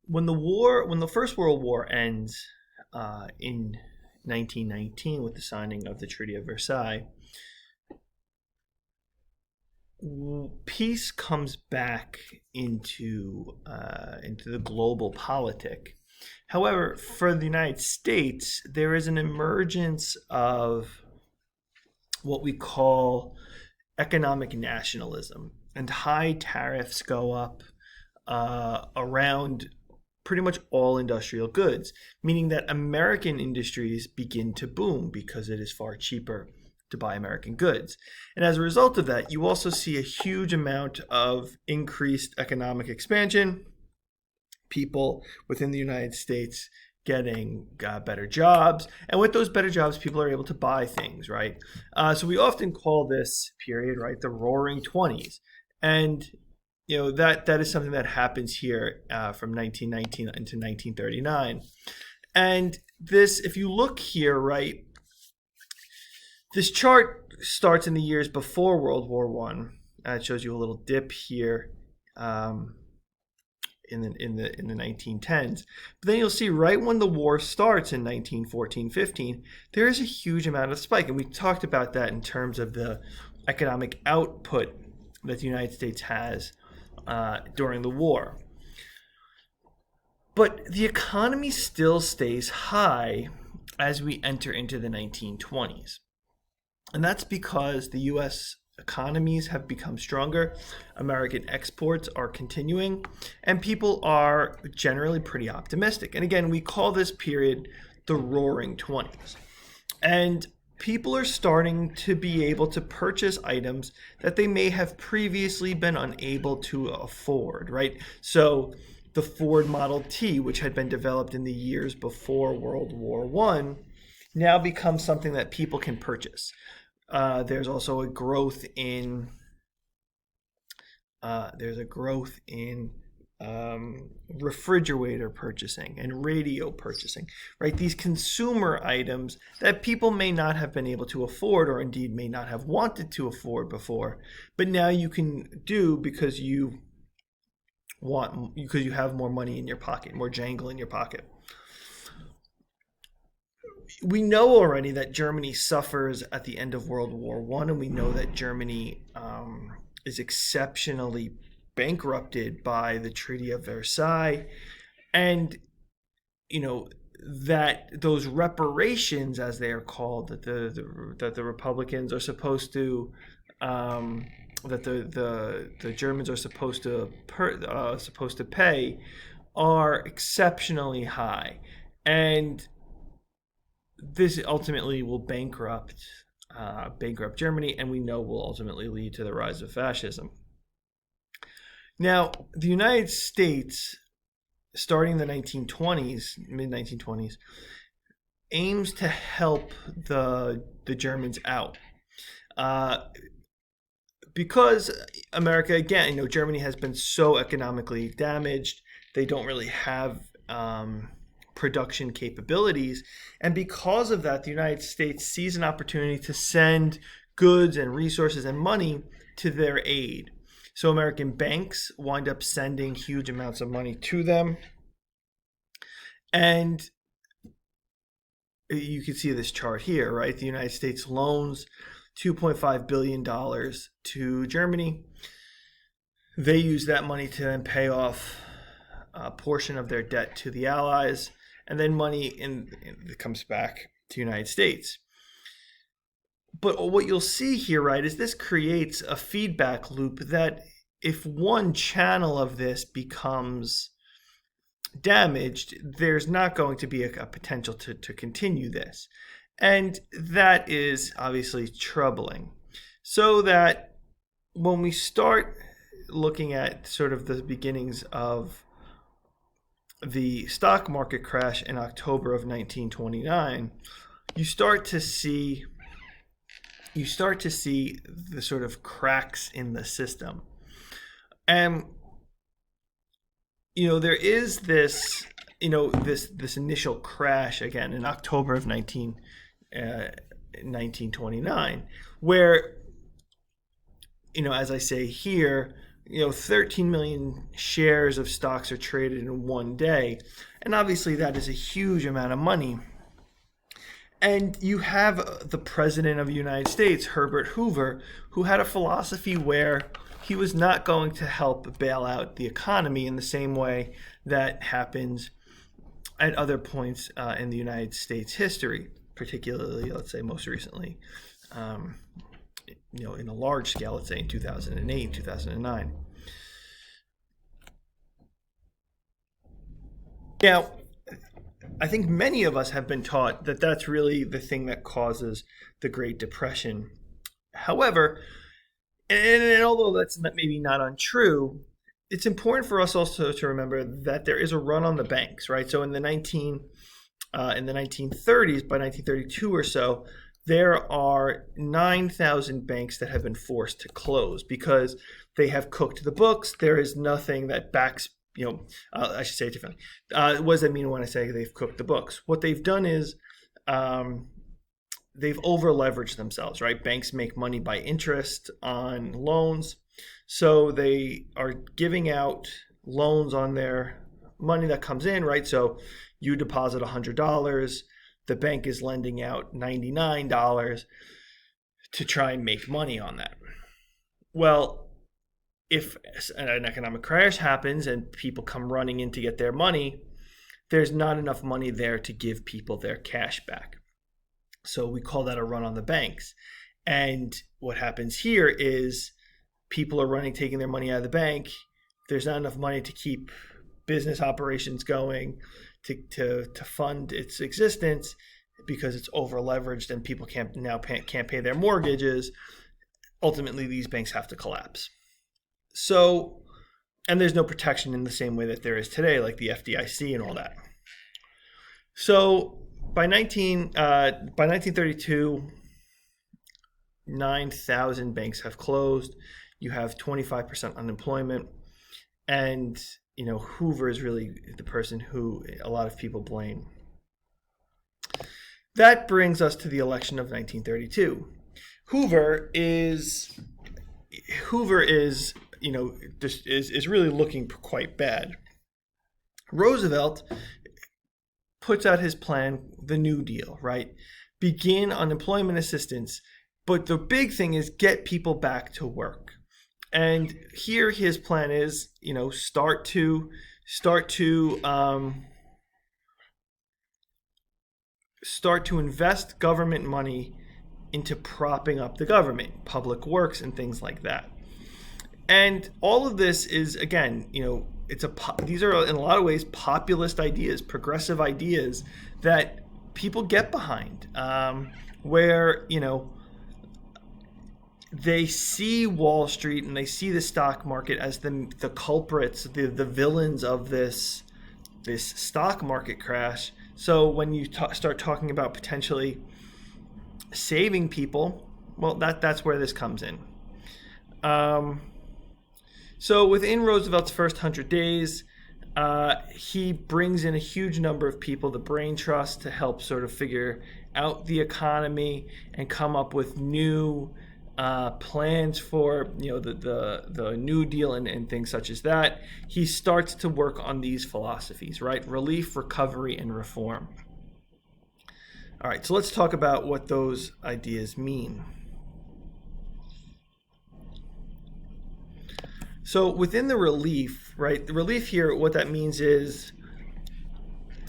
when the First World War ends in 1919 with the signing of the Treaty of Versailles, peace comes back into the global politic. However, for the United States, there is an emergence of what we call economic nationalism, and high tariffs go up around pretty much all industrial goods, meaning that American industries begin to boom because it is far cheaper to buy American goods. And as a result of that, you also see a huge amount of increased economic expansion, people within the United States getting better jobs. And with those better jobs, people are able to buy things, right? So we often call this period, right, the Roaring Twenties. And that is something that happens here from 1919 into 1939. And this, if you look here, right, this chart starts in the years before World War One. It shows you a little dip here in the 1910s. But then you'll see right when the war starts in 1914-15, there is a huge amount of spike. And we talked about that in terms of the economic output that the United States has during the war. But the economy still stays high as we enter into the 1920s. And that's because the U.S. economies have become stronger, American exports are continuing, and people are generally pretty optimistic. And again, we call this period the Roaring Twenties. And people are starting to be able to purchase items that they may have previously been unable to afford, right? So the Ford Model T, which had been developed in the years before World War One, now becomes something that people can purchase. There's also a growth in refrigerator purchasing and radio purchasing, right? These consumer items that people may not have been able to afford, or indeed may not have wanted to afford before, but now you can do because you have more money in your pocket, more jangle in your pocket. We know already that Germany suffers at the end of World War One, and we know that Germany is exceptionally bankrupted by the Treaty of Versailles, and that those reparations, as they are called, that the Republicans are supposed to, that the Germans are supposed to pay, are exceptionally high, and this ultimately will bankrupt Germany, and we know will ultimately lead to the rise of fascism. Now, the United States, starting in the 1920s, mid-1920s, aims to help the Germans out. Because America, again, Germany has been so economically damaged, they don't really have production capabilities. And because of that, the United States sees an opportunity to send goods and resources and money to their aid. So American banks wind up sending huge amounts of money to them. And you can see this chart here, right? The United States loans $2.5 billion to Germany. They use that money to then pay off a portion of their debt to the Allies, and then money comes back to the United States. But what you'll see here, right, is this creates a feedback loop that if one channel of this becomes damaged, there's not going to be a potential to continue this. And that is obviously troubling. So that when we start looking at sort of the beginnings of the stock market crash in October of 1929, you start to see the sort of cracks in the system. And there is this initial crash again in October of 1929, where as I say here, 13 million shares of stocks are traded in one day. And obviously that is a huge amount of money. And you have the president of the United States, Herbert Hoover, who had a philosophy where he was not going to help bail out the economy in the same way that happens at other points in the United States history, particularly, let's say, most recently, in a large scale, let's say in 2008, 2009. Now, I think many of us have been taught that that's really the thing that causes the Great Depression. However, and although that's maybe not untrue, it's important for us also to remember that there is a run on the banks, right? So in the 1930s, by 1932 or so, there are 9,000 banks that have been forced to close because they have cooked the books. There is nothing that backs, I should say it differently. What does that mean when I say they've cooked the books? What they've done is they've over-leveraged themselves, right? Banks make money by interest on loans. So they are giving out loans on their money that comes in, right? So you deposit $100, the bank is lending out $99 to try and make money on that. Well, if an economic crash happens and people come running in to get their money, there's not enough money there to give people their cash back. So we call that a run on the banks. And what happens here is people are running, taking their money out of the bank. There's not enough money to keep business operations going, to fund its existence, because it's over leveraged and people can't pay their mortgages. Ultimately, these banks have to collapse. So, and there's no protection in the same way that there is today, like the FDIC and all that. So by 1932, 9,000 banks have closed. You have 25% unemployment, and Hoover is really the person who a lot of people blame. That brings us to the election of 1932. Hoover is really looking quite bad. Roosevelt puts out his plan, the New Deal, right? Begin unemployment assistance, but the big thing is get people back to work. And here his plan is, start to invest government money into propping up the government, public works and things like that. And all of this is, again, these are in a lot of ways populist ideas, progressive ideas that people get behind, where, they see Wall Street and they see the stock market as the culprits, the villains of this stock market crash. So when you start talking about potentially saving people, well, that's where this comes in. So within Roosevelt's first 100 days, he brings in a huge number of people, the Brain Trust, to help sort of figure out the economy and come up with new plans for the New Deal and things such as that. He starts to work on these philosophies, right? Relief, recovery, and reform. All right, so let's talk about what those ideas mean. So within the relief, right? The relief here, what that means is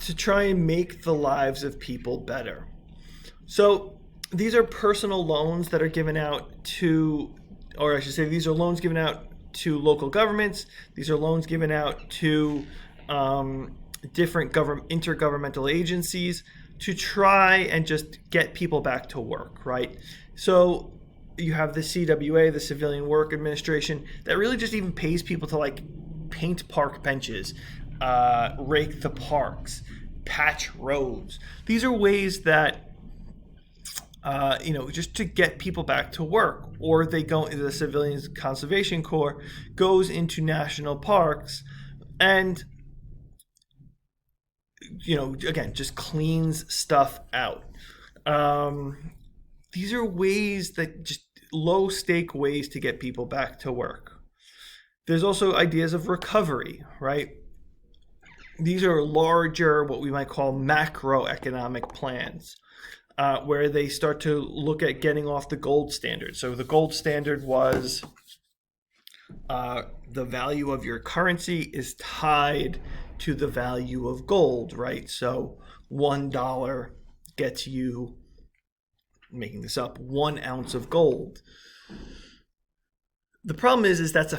to try and make the lives of people better. So these are personal loans that are given out to, or I should say, these are loans given out to local governments. These are loans given out to different intergovernmental agencies to try and just get people back to work, right? So you have the CWA, the Civilian Work Administration, that really just even pays people to paint park benches, rake the parks, patch roads. These are ways that just to get people back to work. Or they go into the Civilian Conservation Corps, goes into national parks and, again, just cleans stuff out. These are ways that just low stake ways to get people back to work. There's also ideas of recovery, right? These are larger, what we might call macroeconomic plans, where they start to look at getting off the gold standard. So the gold standard was the value of your currency is tied to the value of gold, right? So $1 gets you, making this up, 1 ounce of gold. The problem is that's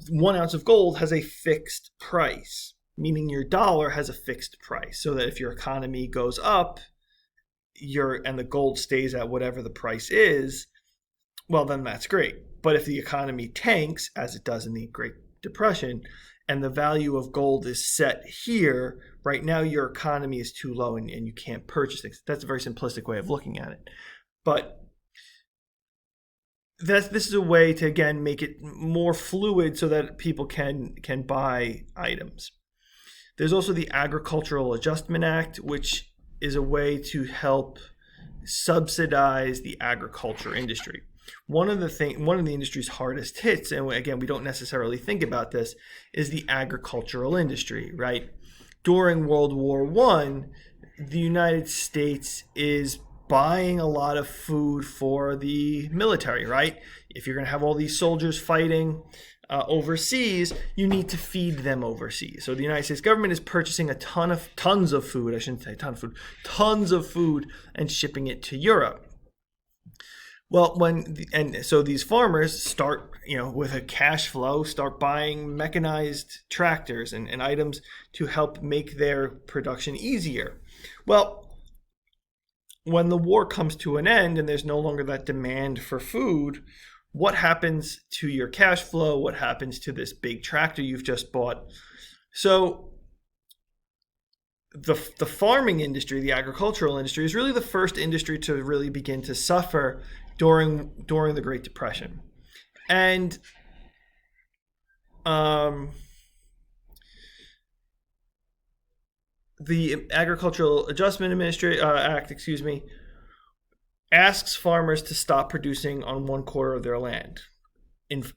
1 ounce of gold has a fixed price, meaning your dollar has a fixed price, so that if your economy goes up, and the gold stays at whatever the price is, well, then that's great. But if the economy tanks, as it does in the Great Depression, and the value of gold is set here, right now your economy is too low and you can't purchase things. That's a very simplistic way of looking at it. But this is a way to, again, make it more fluid so that people can buy items. There's also the Agricultural Adjustment Act, which is a way to help subsidize the agriculture industry. One of the industry's hardest hits, and again, we don't necessarily think about this, is the agricultural industry, right? During World War I, the United States is buying a lot of food for the military, right? If you're going to have all these soldiers fighting overseas, you need to feed them overseas. So the United States government is purchasing tons of food and shipping it to Europe. Well, so these farmers start, with a cash flow, start buying mechanized tractors and items to help make their production easier. Well, when the war comes to an end and there's no longer that demand for food, what happens to your cash flow? What happens to this big tractor you've just bought? So the farming industry, the agricultural industry, is really the first industry to really begin to suffer during the Great Depression. And the Agricultural Adjustment Act, asks farmers to stop producing on 1/4 of their land,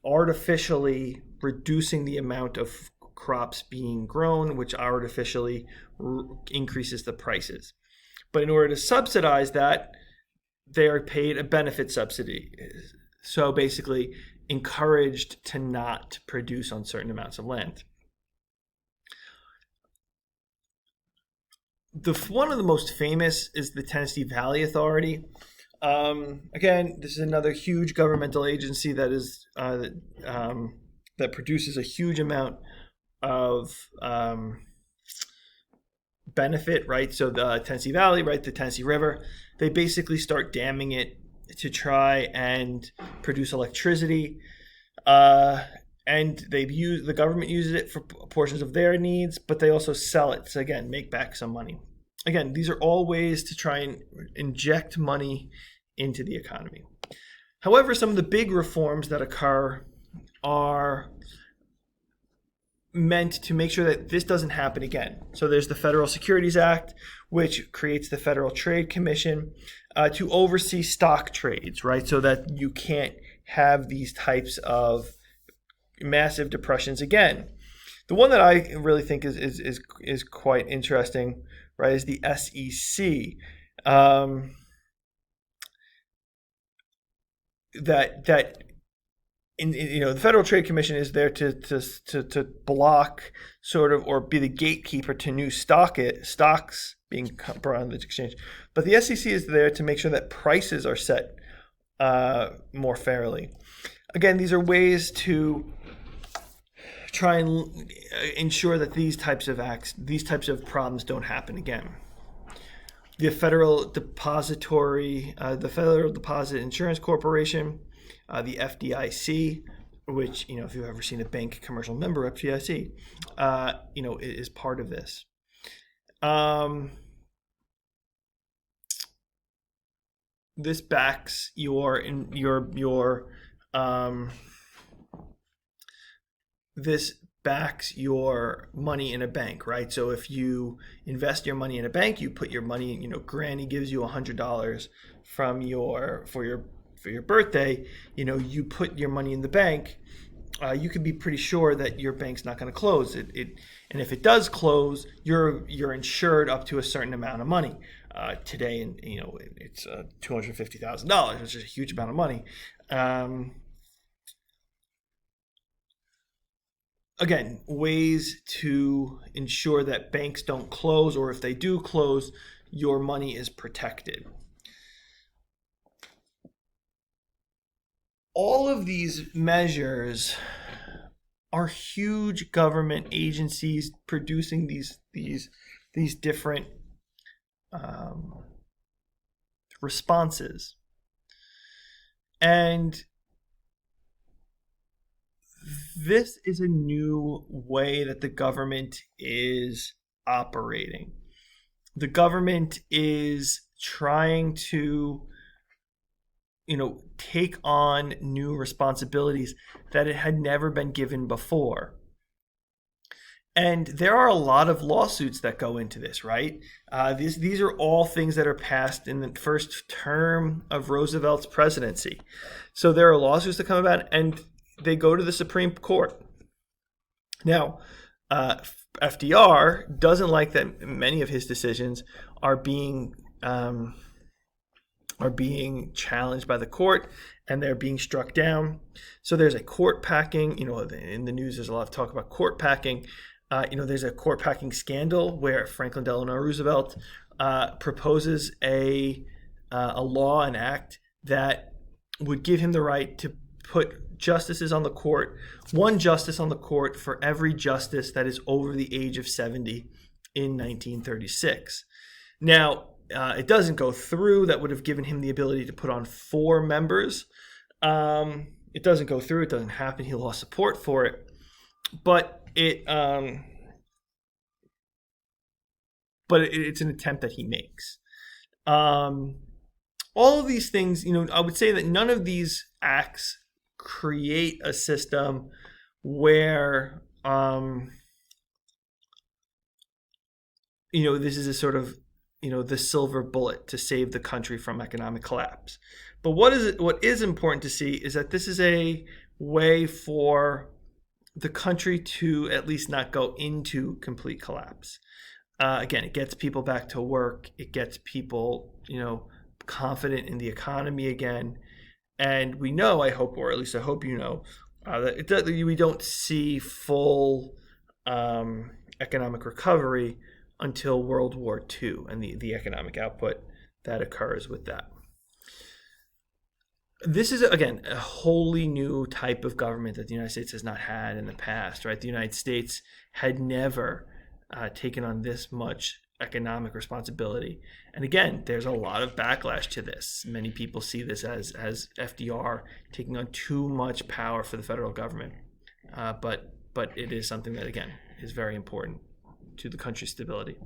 artificially reducing the amount of crops being grown, which artificially increases the prices. But in order to subsidize that, they are paid a benefit subsidy. So basically encouraged to not produce on certain amounts of land. One of the most famous is the Tennessee Valley Authority. Again, this is another huge governmental agency that is that produces a huge amount of benefit, right? So the Tennessee Valley, right, the Tennessee River, they basically start damming it to try and produce electricity. And the government uses it for portions of their needs, but they also sell it to, again, make back some money. Again, these are all ways to try and inject money into the economy. However, some of the big reforms that occur are meant to make sure that this doesn't happen again. So there's the Federal Securities Act, which creates the Federal Trade Commission to oversee stock trades, right? So that you can't have these types of massive depressions again. The one that I really think is quite interesting, right, is the SEC. The Federal Trade Commission is there to block sort of, or be the gatekeeper to new stocks being brought on the exchange. But the SEC is there to make sure that prices are set more fairly. Again, these are ways to try and ensure that these types of problems don't happen again. The Federal Deposit Insurance Corporation, the FDIC, which, if you've ever seen a bank commercial, member FDIC, is part of this. This backs your money in a bank, right? So if you invest your money in a bank, you put your money, Granny gives you $100 for your birthday, you put your money in the bank, you can be pretty sure that your bank's not going to close. And if it does close, you're insured up to a certain amount of money. Today, and it's $250,000, which is a huge amount of money. Again, ways to ensure that banks don't close, or if they do close, your money is protected. All of these measures are huge government agencies producing these different responses. And this is a new way that the government is operating. The government is trying to, take on new responsibilities that it had never been given before. And there are a lot of lawsuits that go into this, right? These are all things that are passed in the first term of Roosevelt's presidency. So there are lawsuits that come about, and they go to the Supreme Court. Now, FDR doesn't like that many of his decisions are being challenged by the court, and they're being struck down. So there's a court packing. In the news, there's a lot of talk about court packing. There's a court packing scandal where Franklin Delano Roosevelt proposes a law, an act that would give him the right to put justices on the court, one justice on the court for every justice that is over the age of 70 in 1936. Now, it doesn't go through. That would have given him the ability to put on 4 members. It doesn't go through. It doesn't happen. He lost support for it. But it's an attempt that he makes. All of these things, I would say that none of these acts create a system where, this is a sort of, the silver bullet to save the country from economic collapse. But what is important to see is that this is a way for the country to at least not go into complete collapse. Again, it gets people back to work. It gets people, confident in the economy again. And we know, I hope, or at least I hope that we don't see full economic recovery until World War II and the economic output that occurs with that. This is, again, a wholly new type of government that the United States has not had in the past, right? The United States had never taken on this much economic responsibility. And again, there's a lot of backlash to this. Many people see this as FDR taking on too much power for the federal government. But it is something that, again, is very important to the country's stability.